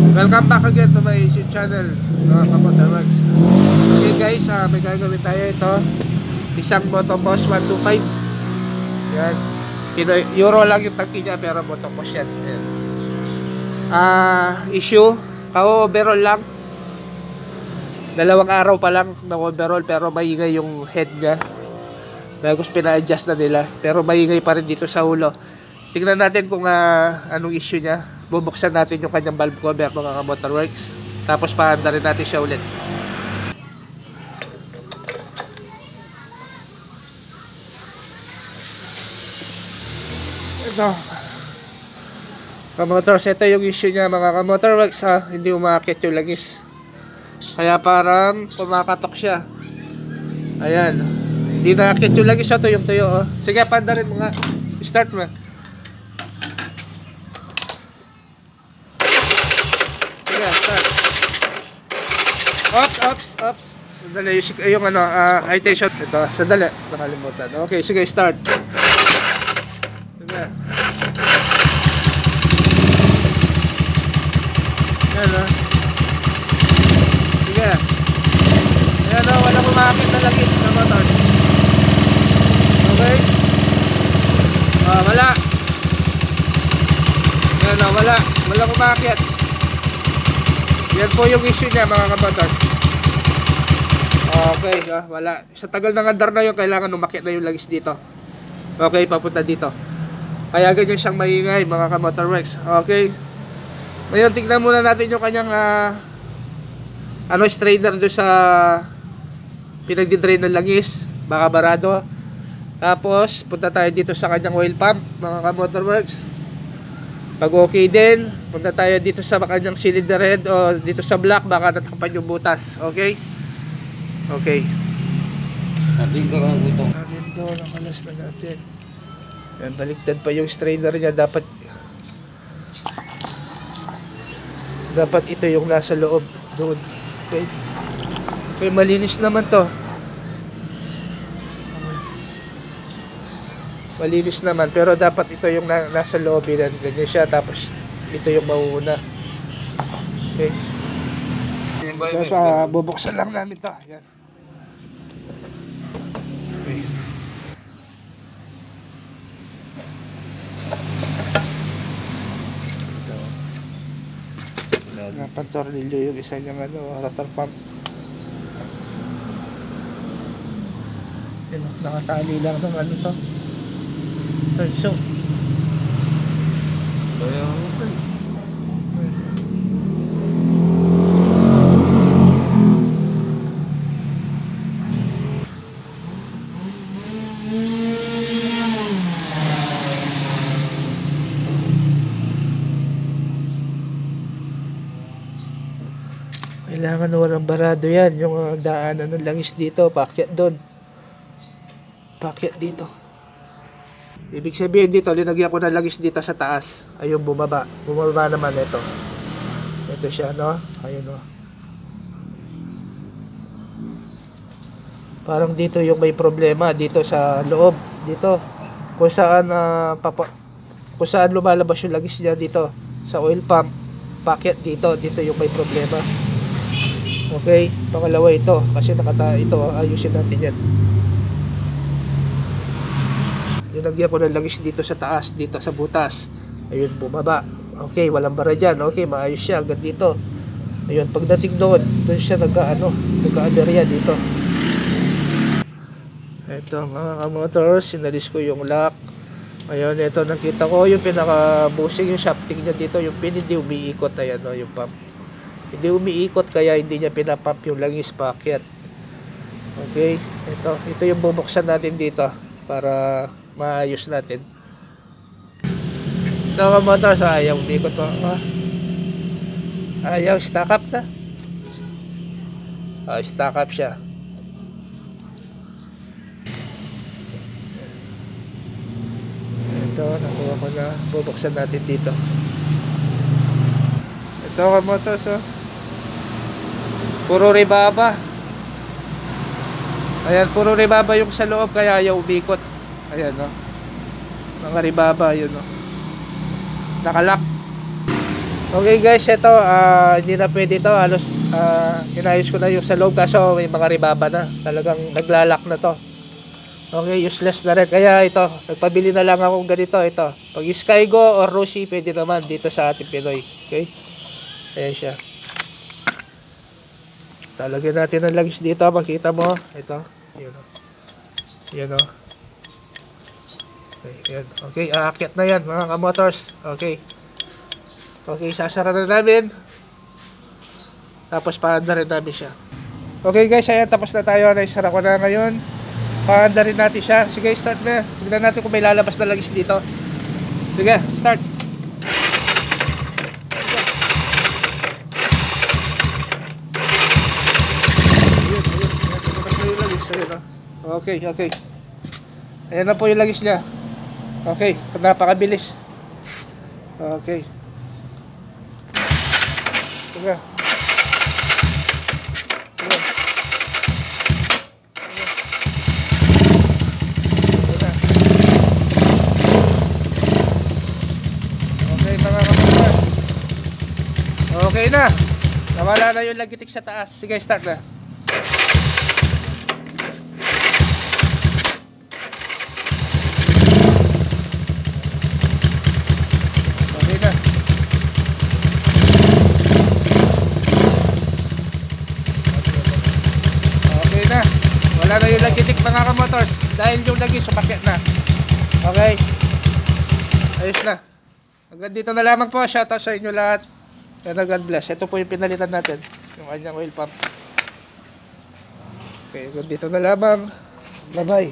Welcome back again to my YouTube channel, mga Kamotorworks. Okay guys, may gagawin tayo ito. Isang Motoboss 125. Yan. Euro lang yung tangki niya pero Motoboss yan. Yan. Issue, ka-overall lang. 2 araw pa lang na overall pero maingay yung head niya. Bagos pina-adjust na nila pero maingay pa rin dito sa ulo. Tingnan natin kung anong issue niya. Bubuksan natin yung kanyang valve cover, mga Motorworks. Tapos paanda rin natin siya ulit. Ito. Kamotors, ito yung issue niya, mga Motorworks. Hindi umakit yung langis. Kaya parang kumakatok siya. Ayan. Hindi nakakit yung langis. Ito yung tuyo. Sige, paanda rin mga. Start mo. Ops. Sandali, yung high tension. Ito, sandali. Nakalimutan. Okay, sige, start. Sige. Yan, sige. Ayan, walang umakit na langis na motor. Okay. Wala. Yan, walang umakit. Yan po yung issue niya, mga kamotor. Okay, wala. Sa tagal ng andar na yun, kailangan umakit na yung langis dito. Okay, papunta dito. Kaya ganyan siyang maingay, mga Kamotorworks. Okay. Ngayon, tignan muna natin yung kanyang strainer doon sa pinagdidrain ng langis. Baka barado. Tapos, punta tayo dito sa kanyang oil pump, mga Kamotorworks. Pag okay din, punta tayo dito sa kanyang cylinder head o dito sa block, baka natakpan yung butas. Okay? Okay. Sabi ko ang utong. Ito, nakalas na natin. Yan, baligtad pa yung strainer niya. Dapat ito yung nasa loob. Doon. Okay. Okay, malinis naman to. Malinis naman. Pero dapat ito yung nasa loob. Ganyan siya. Tapos ito yung mauuna. Okay. So, bubuksan lang namin to. Yan. Okay. Napantornilyo yung isa niyang rotor pump. Yan, nakatali lang ng to. Tension. Kaya saan? Kailangan walang barado yan. Yung daanan ng langis dito, paakyat doon. Paakyat dito. Ibig sabihin dito, linagyan ko ng langis dito sa taas. Ayun, bumaba. Bumaba naman ito. Ito siya, no? Ayun, no? Parang dito yung may problema. Dito sa loob. Dito. Kung saan, kung saan lumalabas yung langis niya dito. Sa oil pump. Paakyat dito. Dito yung may problema. Okay, pangalawa ito kasi ito, ayusin natin yan. Nilagyan ko ng langis dito sa taas, dito sa butas. Ayun, bumaba. Okay, walang bara dyan. Okay, maayos siya hanggang dito. Ayun, pagdating doon siya nagka-aberya dito. Ito, mga motors, sinalis ko yung lock. Ayun, ito nakita ko yung pinaka-busing, yung shafting niya dito, yung pin hindi umiikot. Ayan, no, yung pump. Hindi umiikot kaya hindi niya pinapump yung langis paakyat. Okay, ito yung bubuksan natin dito para maayos natin. Ito mga motors, ayaw umiikot to. Ayaw, stack up na. Stack up siya. Ito, nakuha ko na. Bubuksan natin dito. Ito mga motors, puro rebaba. Ayan, puro rebaba yung sa loob kaya ayaw umikot. Ayan, no. Mga rebaba, yun, no. Nakalock. Okay guys, ito hindi na pwede ito. Halos inayos ko na yung sa loob kaso may mga ribaba na. Talagang naglalak na to. Okay, useless na rin. Kaya ito, nagpabili na lang ako ganito. Ito, pag Skygo or Roshi, pwede naman dito sa ating Pinoy. Okay, ayan siya. Talagyan natin ang langis dito. Makita mo. Ito. Yun o. Yan o. Okay, yan. Okay, aakyat na yan mga kamotors. Okay. Okay, sasara na namin. Tapos paanda rin namin siya. Okay guys, ayan. Tapos na tayo. Naisara ko na ngayon. Paanda rin natin siya. Sige, start na. Tignan natin kung may lalabas na langis dito. Sige, start. Okay, okay. Ayan na po yung langis niya. Okay, napakabilis. Okay. Sige. Okay, mga kapatid. Okay na. Nawala na yung lagitik sa taas. Sige, start na. Wala na yung lagitik mga kamotors dahil yung lagi sumakit na. Okay, ayos na. Hanggang dito na lamang po. Shoutout sa inyo lahat and God bless. Ito po yung pinalitan natin, yung kanyang oil pump. Okay, hanggang dito na lamang. Bye bye.